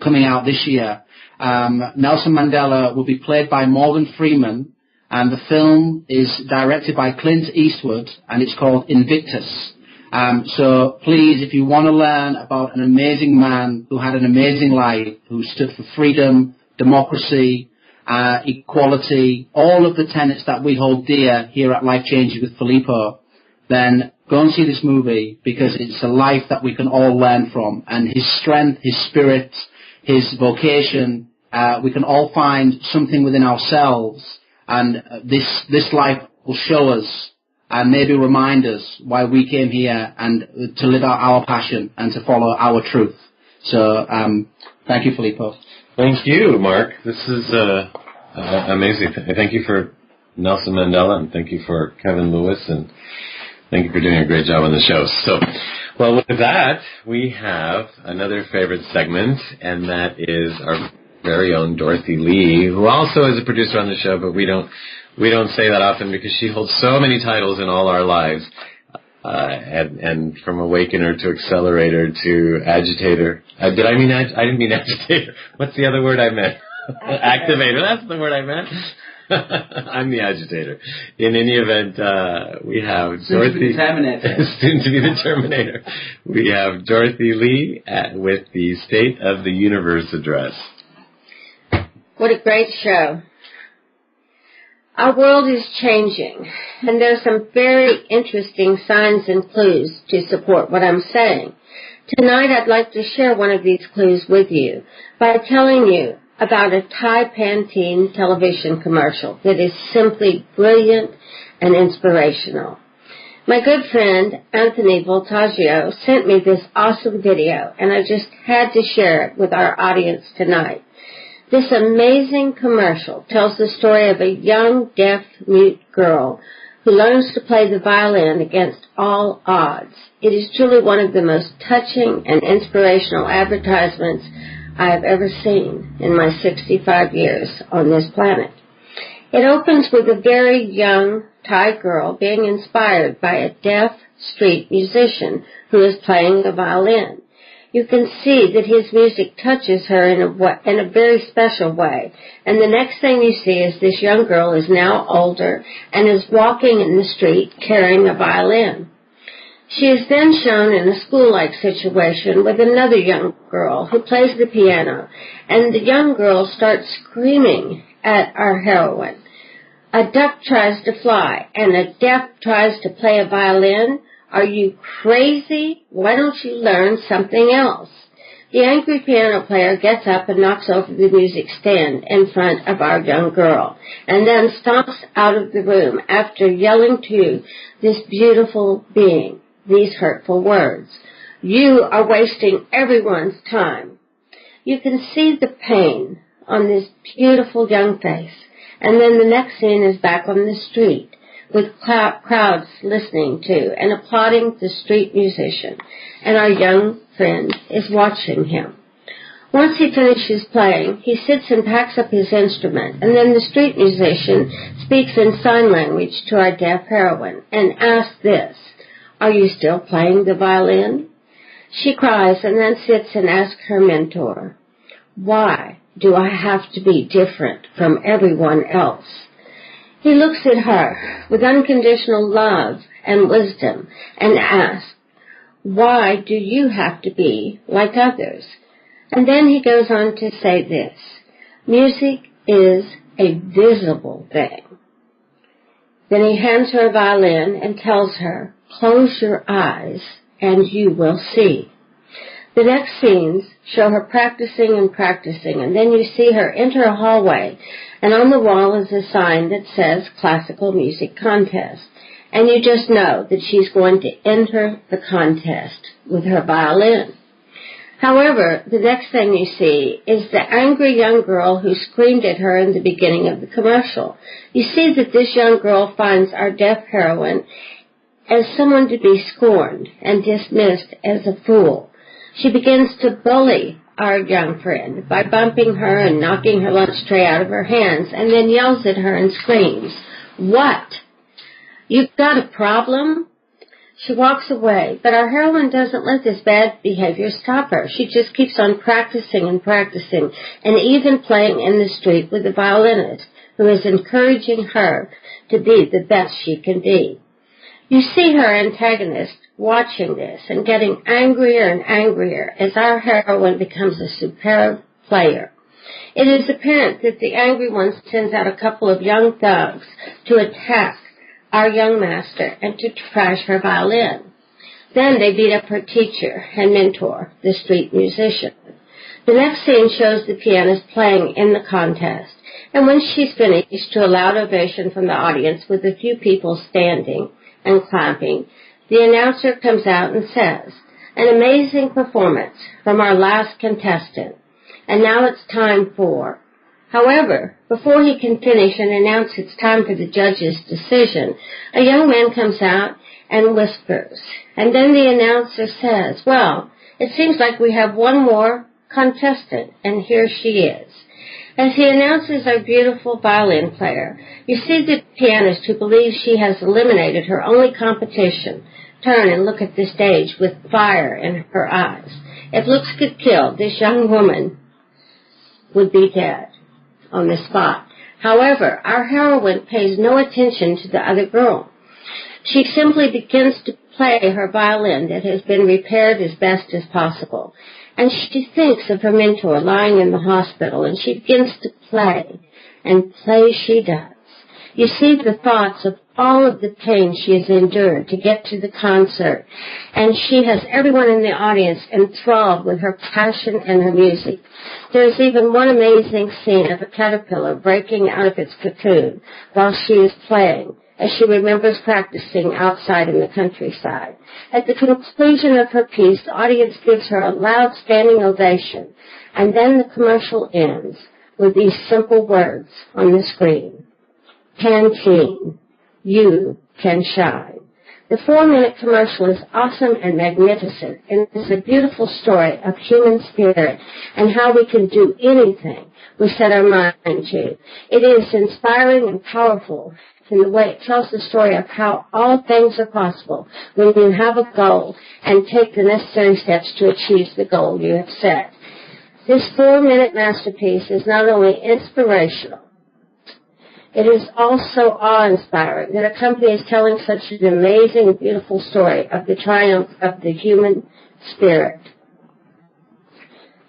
coming out this year. Nelson Mandela will be played by Morgan Freeman, and the film is directed by Clint Eastwood, and it's called Invictus. So please, if you want to learn about an amazing man who had an amazing life, who stood for freedom, democracy, equality, all of the tenets that we hold dear here at Life Changes with Filippo, then go and see this movie, because it's a life that we can all learn from. And his strength, his spirit, his vocation, we can all find something within ourselves. And this life will show us and maybe remind us why we came here and to live out our passion and to follow our truth. So thank you, Filippo. Thank you, Mark. This is amazing. Thank you for Nelson Mandela, and thank you for Kevin Lewis, and thank you for doing a great job on the show. So, well, with that, we have another favorite segment, and that is our very own Dorothy Lee, who also is a producer on the show, but we don't say that often because she holds so many titles in all our lives, and from awakener to accelerator to agitator. I didn't mean agitator. What's the other word I meant? Activator. That's the word I meant. I'm the agitator. In any event, we have Dorothy. Soon to be the Terminator. We have Dorothy Lee with the State of the Universe address. What a great show. Our world is changing, and there are some very interesting signs and clues to support what I'm saying. Tonight I'd like to share one of these clues with you by telling you about a Thai Pantene television commercial that is simply brilliant and inspirational. My good friend Anthony Voltaggio sent me this awesome video, and I just had to share it with our audience tonight. This amazing commercial tells the story of a young deaf-mute girl who learns to play the violin against all odds. It is truly one of the most touching and inspirational advertisements I have ever seen in my 65 years on this planet. It opens with a very young Thai girl being inspired by a deaf street musician who is playing the violin. You can see that his music touches her in a very special way. And the next thing you see is this young girl is now older and is walking in the street carrying a violin. She is then shown in a school-like situation with another young girl who plays the piano, and the young girl starts screaming at our heroine. A duck tries to fly, and a deaf tries to play a violin. Are you crazy? Why don't you learn something else? The angry piano player gets up and knocks over the music stand in front of our young girl, and then stomps out of the room after yelling to this beautiful being these hurtful words. You are wasting everyone's time. You can see the pain on this beautiful young face, and then the next scene is back on the street with crowds listening to and applauding the street musician, and our young friend is watching him. Once he finishes playing, he sits and packs up his instrument, and then the street musician speaks in sign language to our deaf heroine and asks this: "Are you still playing the violin?" She cries and then sits and asks her mentor, "Why do I have to be different from everyone else?" He looks at her with unconditional love and wisdom and asks, "Why do you have to be like others?" And then he goes on to say this: "Music is a visible thing." Then he hands her a violin and tells her, "Close your eyes and you will see." The next scenes show her practicing, and then you see her enter a hallway, and on the wall is a sign that says Classical Music Contest, and you just know that she's going to enter the contest with her violin. However, the next thing you see is the angry young girl who screamed at her in the beginning of the commercial. You see that this young girl finds our deaf heroine as someone to be scorned and dismissed as a fool. She begins to bully our young friend by bumping her and knocking her lunch tray out of her hands, and then yells at her and screams, "What? You've got a problem?" She walks away, but our heroine doesn't let this bad behavior stop her. She just keeps on practicing, and even playing in the street with the violinist who is encouraging her to be the best she can be. You see her antagonist watching this and getting angrier and angrier as our heroine becomes a superb player. It is apparent that the angry one sends out a couple of young thugs to attack our young master and to trash her violin. Then they beat up her teacher and mentor, the street musician. The next scene shows the pianist playing in the contest, and when she's finished, to a loud ovation from the audience with a few people standing and clapping, the announcer comes out and says, "An amazing performance from our last contestant. And now it's time for..." However, before he can finish and announce it's time for the judge's decision, a young man comes out and whispers. And then the announcer says, "Well, it seems like we have one more contestant, and here she is." As he announces our beautiful violin player, you see the pianist who believes she has eliminated her only competition turn and look at the stage with fire in her eyes. If looks could kill, this young woman would be dead on the spot. However, our heroine pays no attention to the other girl. She simply begins to play her violin that has been repaired as best as possible. And she thinks of her mentor lying in the hospital, and she begins to play, and play she does. You see the thoughts of all of the pain she has endured to get to the concert, and she has everyone in the audience enthralled with her passion and her music. There's even one amazing scene of a caterpillar breaking out of its cocoon while she is playing, as she remembers practicing outside in the countryside. At the conclusion of her piece, the audience gives her a loud standing ovation, and then the commercial ends with these simple words on the screen. "Pantene, you can shine." The 4-minute commercial is awesome and magnificent, and it's a beautiful story of human spirit and how we can do anything we set our mind to. It is inspiring and powerful in the way it tells the story of how all things are possible when you have a goal and take the necessary steps to achieve the goal you have set. This 4-minute masterpiece is not only inspirational, it is also awe-inspiring that a company is telling such an amazing and beautiful story of the triumph of the human spirit.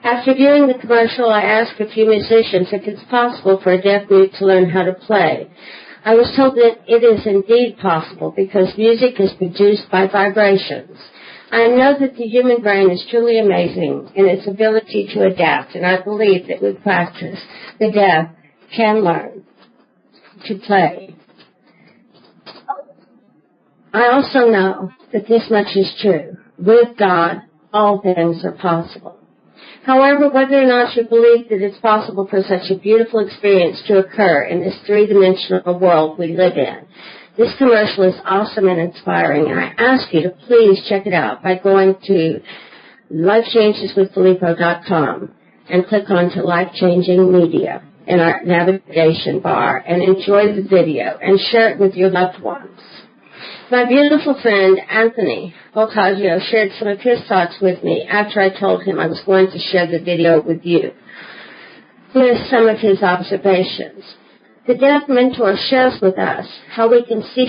After viewing the commercial, I asked a few musicians if it's possible for a deaf mute to learn how to play. I was told that it is indeed possible because music is produced by vibrations. I know that the human brain is truly amazing in its ability to adapt, and I believe that with practice, the deaf can learn to play. I also know that this much is true. With God, all things are possible. However, whether or not you believe that it's possible for such a beautiful experience to occur in this 3-dimensional world we live in, this commercial is awesome and inspiring, and I ask you to please check it out by going to lifechangeswithfilippo.com and click on to Life Changing Media in our navigation bar and enjoy the video and share it with your loved ones. My beautiful friend Anthony Boccaccio shared some of his thoughts with me after I told him I was going to share the video with you. Here's some of his observations. The deaf mentor shares with us how we can see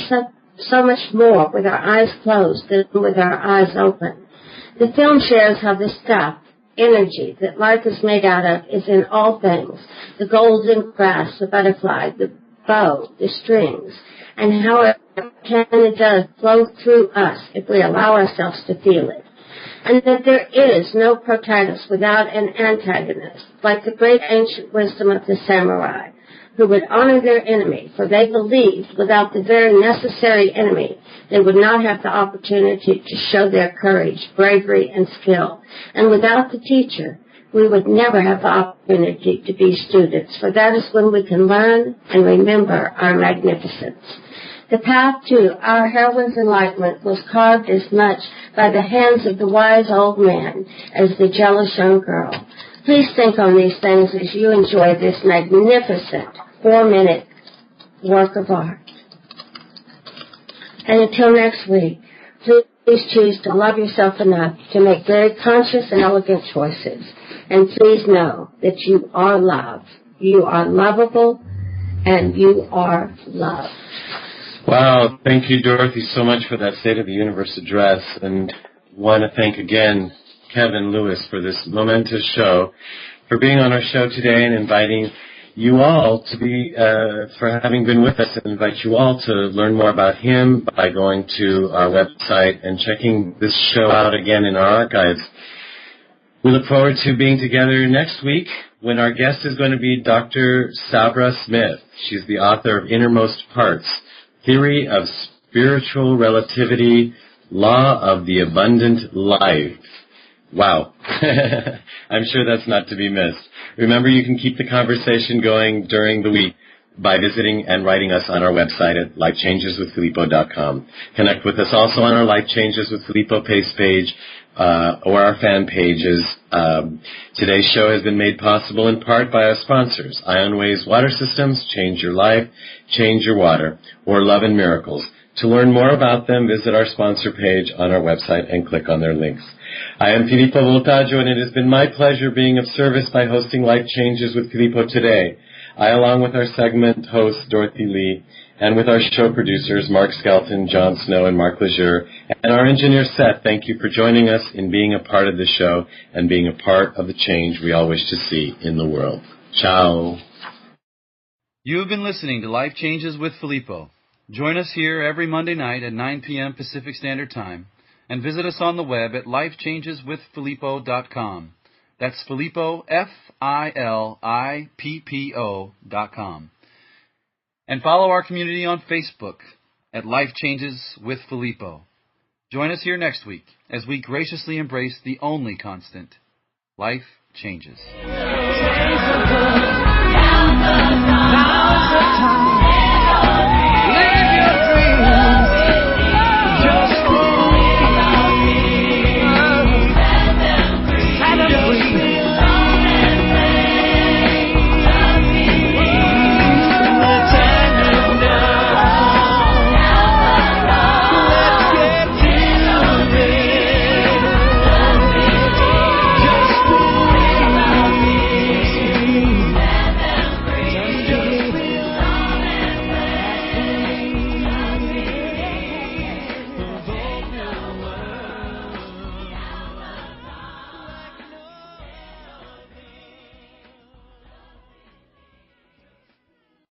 so much more with our eyes closed than with our eyes open. The film shares how the stuff, energy that life is made out of is in all things, the golden grass, the butterfly, the bow, the strings, and how it can and does flow through us if we allow ourselves to feel it. And that there is no protagonist without an antagonist, like the great ancient wisdom of the samurai, who would honor their enemy, for they believed without the very necessary enemy, they would not have the opportunity to show their courage, bravery, and skill. And without the teacher, we would never have the opportunity to be students, for that is when we can learn and remember our magnificence. The path to our heroine's enlightenment was carved as much by the hands of the wise old man as the jealous young girl. Please think on these things as you enjoy this magnificent 4-minute work of art. And until next week, please choose to love yourself enough to make very conscious and elegant choices. And please know that you are loved. You are lovable, and you are loved. Wow, thank you, Dorothy, so much for that State of the Universe address. And want to thank again Kevin Lewis for this momentous show, for being on our show today and inviting you all to be, for having been with us, and invite you all to learn more about him by going to our website and checking this show out again in our archives. We look forward to being together next week when our guest is going to be Dr. Sabra Smith. She's the author of Innermost Parts, Theory of spiritual relativity, law of the abundant life. Wow. I'm sure that's not to be missed. Remember, you can keep the conversation going during the week by visiting and writing us on our website at lifechangeswithfilippo.com. Connect with us also on our Life Changes with Filippo page or our fan pages. Today's show has been made possible in part by our sponsors, IonWays Water Systems, Change Your Life, Change Your Water, or Love and Miracles. To learn more about them, visit our sponsor page on our website and click on their links. I am Filippo Voltaggio, and it has been my pleasure being of service by hosting Life Changes with Filippo today. I, along with our segment host, Dorothy Lee, and with our show producers, Mark Skelton, John Snow, and Mark Lejeune, and our engineer, Seth, thank you for joining us in being a part of the show and being a part of the change we all wish to see in the world. Ciao. You have been listening to Life Changes with Filippo. Join us here every Monday night at 9 p.m. Pacific Standard Time, and visit us on the web at lifechangeswithfilippo.com. That's Filippo, Filippo.com. And follow our community on Facebook at Life Changes with Filippo. Join us here next week as we graciously embrace the only constant, life changes.